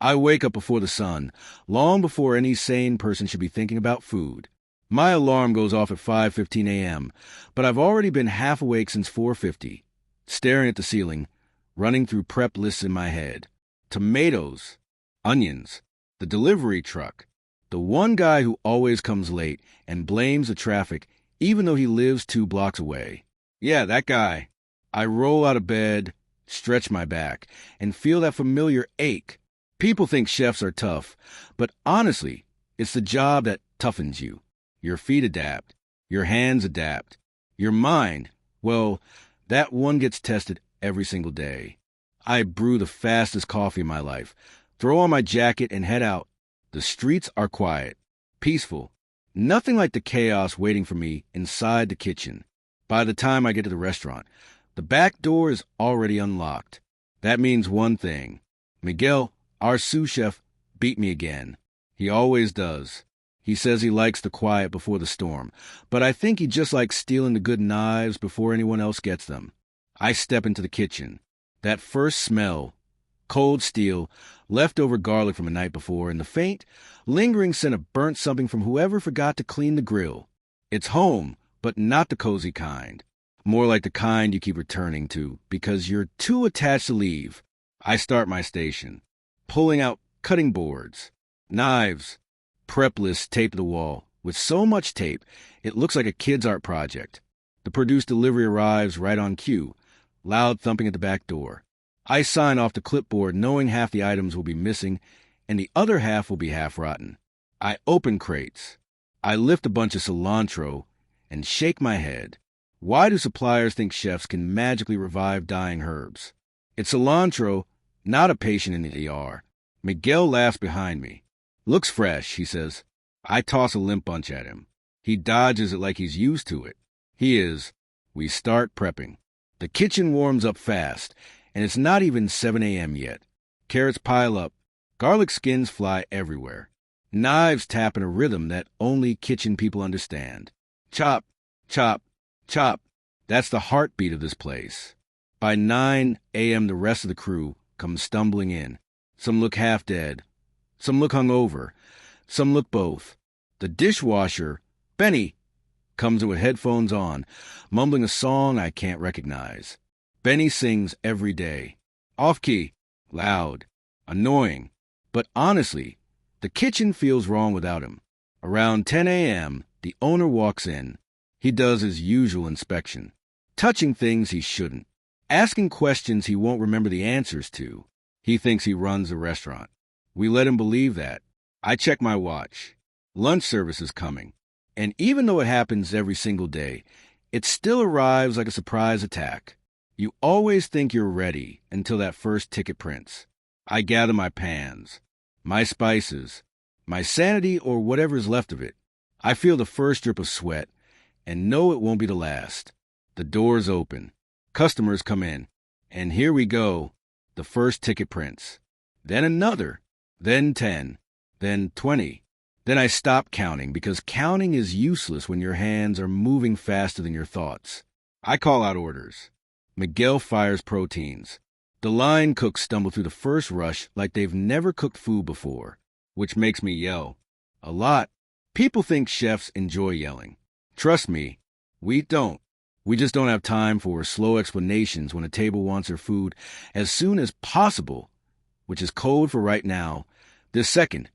I wake up before the sun, long before any sane person should be thinking about food. My alarm goes off at 5:15 a.m., but I've already been half awake since 4:50, staring at the ceiling, running through prep lists in my head. Tomatoes, onions, the delivery truck, the one guy who always comes late and blames the traffic even though he lives 2 blocks away. Yeah, that guy. I roll out of bed, stretch my back, and feel that familiar ache. People think chefs are tough, but honestly, it's the job that toughens you. Your feet adapt. Your hands adapt. Your mind, well, that one gets tested every single day. I brew the fastest coffee in my life, throw on my jacket, and head out. The streets are quiet, peaceful. Nothing like the chaos waiting for me inside the kitchen. By the time I get to the restaurant, the back door is already unlocked. That means one thing. Miguel, our sous chef, beat me again. He always does. He says he likes the quiet before the storm, but I think he just likes stealing the good knives before anyone else gets them. I step into the kitchen. That first smell, cold steel, leftover garlic from the night before, and the faint, lingering scent of burnt something from whoever forgot to clean the grill. It's home, but not the cozy kind. More like the kind you keep returning to because you're too attached to leave. I start my station, pulling out cutting boards, knives, prep lists taped to the wall, with so much tape it looks like a kid's art project. The produce delivery arrives right on cue, loud thumping at the back door. I sign off the clipboard knowing half the items will be missing and the other half will be half rotten. I open crates. I lift a bunch of cilantro and shake my head. Why do suppliers think chefs can magically revive dying herbs? It's cilantro, not a patient in the ER. Miguel laughs behind me. Looks fresh, he says. I toss a limp bunch at him. He dodges it like he's used to it. He is. We start prepping. The kitchen warms up fast, and it's not even 7 a.m. yet. Carrots pile up. Garlic skins fly everywhere. Knives tap in a rhythm that only kitchen people understand. Chop, chop, chop. That's the heartbeat of this place. By 9 a.m., the rest of the crew comes stumbling in. Some look half dead. Some look hungover. Some look both. The dishwasher, Benny, comes in with headphones on, mumbling a song I can't recognize. Benny sings every day. Off-key, loud, annoying. But honestly, the kitchen feels wrong without him. Around 10 a.m., the owner walks in. He does his usual inspection, touching things he shouldn't, asking questions he won't remember the answers to. He thinks he runs the restaurant. We let him believe that. I check my watch. Lunch service is coming. And even though it happens every single day, it still arrives like a surprise attack. You always think you're ready until that first ticket prints. I gather my pans, my spices, my sanity or whatever's left of it. I feel the first drip of sweat and know it won't be the last. The doors open. Customers come in. And here we go. The first ticket prints. Then another. Then 10. Then 20. Then I stop counting because counting is useless when your hands are moving faster than your thoughts. I call out orders. Miguel fires proteins. The line cooks stumble through the first rush like they've never cooked food before, which makes me yell. A lot. People think chefs enjoy yelling. Trust me, we don't. We just don't have time for slow explanations when a table wants their food as soon as possible, which is code for right now, this second.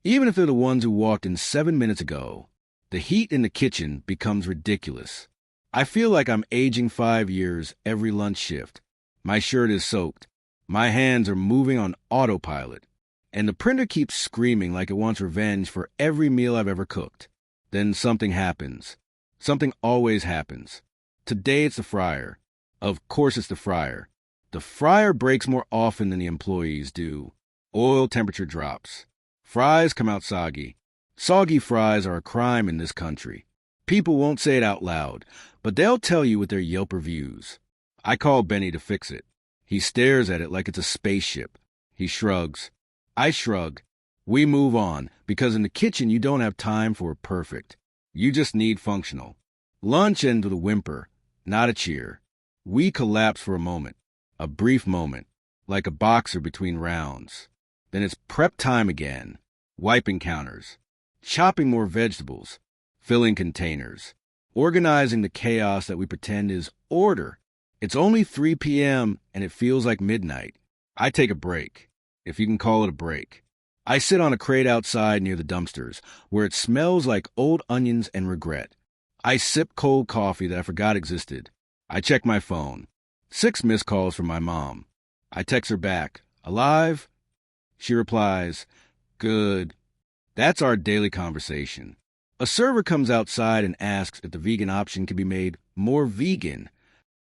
Even if they're the ones who walked in 7 minutes ago, the heat in the kitchen becomes ridiculous. I feel like I'm aging 5 years every lunch shift. My shirt is soaked. My hands are moving on autopilot. And the printer keeps screaming like it wants revenge for every meal I've ever cooked. Then something happens. Something always happens. Today it's the fryer. Of course it's the fryer. The fryer breaks more often than the employees do. Oil temperature drops. Fries come out soggy. Soggy fries are a crime in this country. People won't say it out loud, but they'll tell you with their Yelp reviews. I call Benny to fix it. He stares at it like it's a spaceship. He shrugs. I shrug. We move on, because in the kitchen you don't have time for perfect. You just need functional. Lunch ends with a whimper, not a cheer. We collapse for a moment. A brief moment, like a boxer between rounds. Then it's prep time again. Wiping counters, chopping more vegetables, filling containers, organizing the chaos that we pretend is order. It's only 3 p.m. and it feels like midnight. I take a break, if you can call it a break. I sit on a crate outside near the dumpsters, where it smells like old onions and regret. I sip cold coffee that I forgot existed. I check my phone. 6 missed calls from my mom. I text her back, alive? She replies, good. That's our daily conversation. A server comes outside and asks if the vegan option can be made more vegan.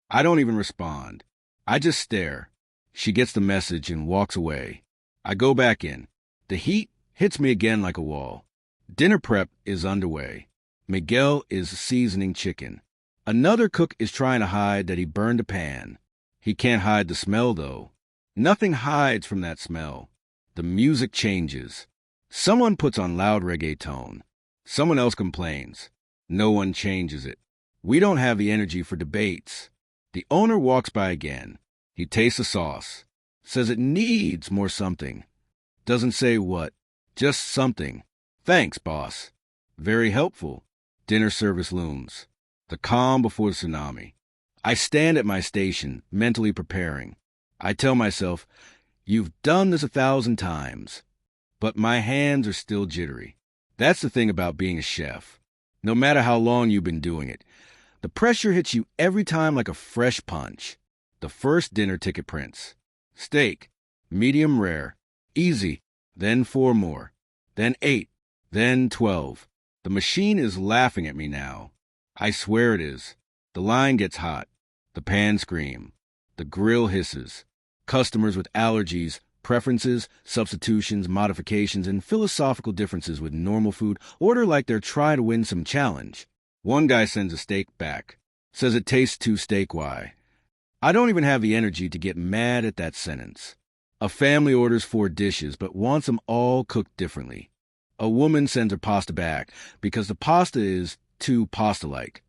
I don't even respond. I just stare. She gets the message and walks away. I go back in. The heat hits me again like a wall. Dinner prep is underway. Miguel is seasoning chicken. Another cook is trying to hide that he burned a pan. He can't hide the smell, though. Nothing hides from that smell. The music changes. Someone puts on loud reggaeton. Someone else complains. No one changes it. We don't have the energy for debates. The owner walks by again. He tastes the sauce. Says it needs more something. Doesn't say what. Just something. Thanks, boss. Very helpful. Dinner service looms. The calm before the tsunami. I stand at my station, mentally preparing. I tell myself, you've done this 1,000 times. But my hands are still jittery. That's the thing about being a chef. No matter how long you've been doing it, the pressure hits you every time like a fresh punch. The first dinner ticket prints. Steak, medium rare, easy, then 4 more, then 8, then 12. The machine is laughing at me now. I swear it is. The line gets hot. The pans scream. The grill hisses. Customers with allergies, preferences, substitutions, modifications, and philosophical differences with normal food order like they're trying to win some challenge. One guy sends a steak back. Says it tastes too steak-y. I don't even have the energy to get mad at that sentence. A family orders 4 dishes but wants them all cooked differently. A woman sends her pasta back because the pasta is too pasta-like.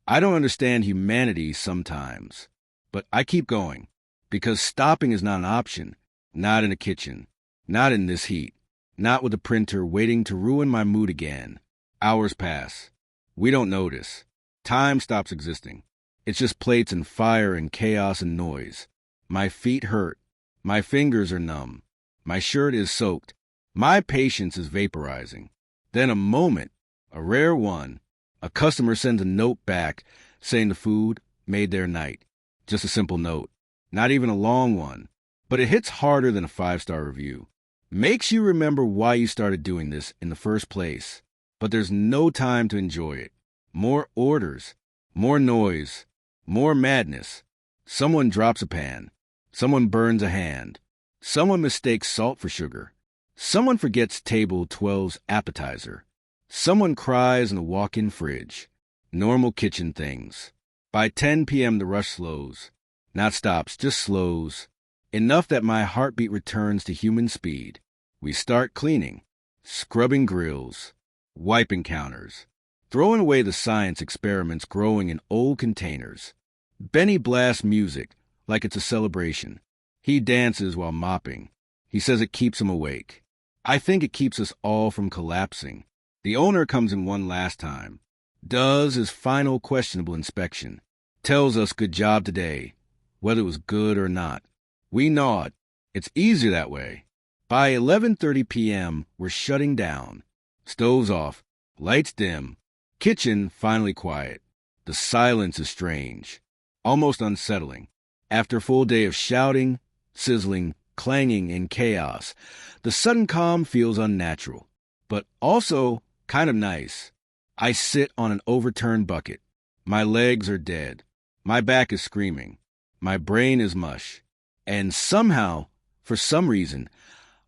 I don't understand humanity sometimes, but I keep going because stopping is not an option. Not in a kitchen. Not in this heat. Not with a printer waiting to ruin my mood again. Hours pass. We don't notice. Time stops existing. It's just plates and fire and chaos and noise. My feet hurt. My fingers are numb. My shirt is soaked. My patience is vaporizing. Then a moment, a rare one, a customer sends a note back saying the food made their night. Just a simple note. Not even a long one. But it hits harder than a 5-star review. Makes you remember why you started doing this in the first place. But there's no time to enjoy it. More orders. More noise. More madness. Someone drops a pan. Someone burns a hand. Someone mistakes salt for sugar. Someone forgets table 12's appetizer. Someone cries in the walk-in fridge. Normal kitchen things. By 10 p.m. the rush slows. Not stops, just slows. Enough that my heartbeat returns to human speed. We start cleaning, scrubbing grills, wiping counters, throwing away the science experiments growing in old containers. Benny blasts music like it's a celebration. He dances while mopping. He says it keeps him awake. I think it keeps us all from collapsing. The owner comes in one last time, does his final questionable inspection, tells us good job today, whether it was good or not. We nod. It's easier that way. By 11:30 p.m., we're shutting down. Stoves off. Lights dim. Kitchen finally quiet. The silence is strange. Almost unsettling. After a full day of shouting, sizzling, clanging, and chaos, the sudden calm feels unnatural. But also kind of nice. I sit on an overturned bucket. My legs are dead. My back is screaming. My brain is mush. And somehow, for some reason,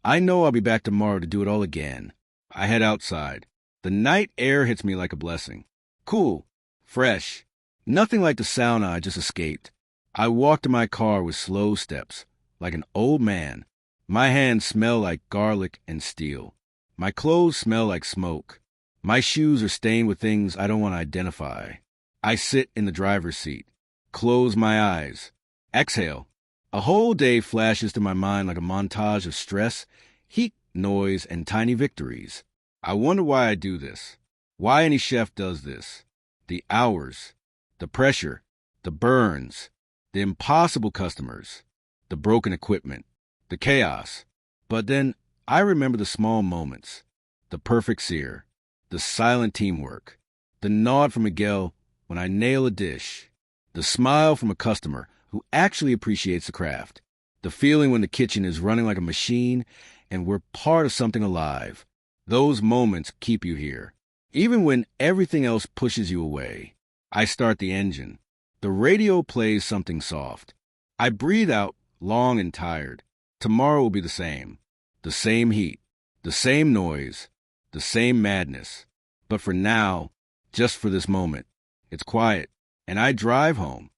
I know I'll be back tomorrow to do it all again. I head outside. The night air hits me like a blessing. Cool. Fresh. Nothing like the sauna I just escaped. I walk to my car with slow steps, like an old man. My hands smell like garlic and steel. My clothes smell like smoke. My shoes are stained with things I don't want to identify. I sit in the driver's seat. Close my eyes. Exhale. A whole day flashes through my mind like a montage of stress, Heat, noise, and tiny victories. I wonder why I do this. Why any chef does this. The hours, the pressure, the burns, the impossible customers, the broken equipment, the chaos. But then I remember the small moments, the perfect sear, the silent teamwork, the nod from Miguel when I nail a dish, the smile from a customer who actually appreciates the craft, the feeling when the kitchen is running like a machine and we're part of something alive. Those moments keep you here. Even when everything else pushes you away, I start the engine. The radio plays something soft. I breathe out long and tired. Tomorrow will be the same. The same heat, the same noise, the same madness. But for now, just for this moment, it's quiet, and I drive home.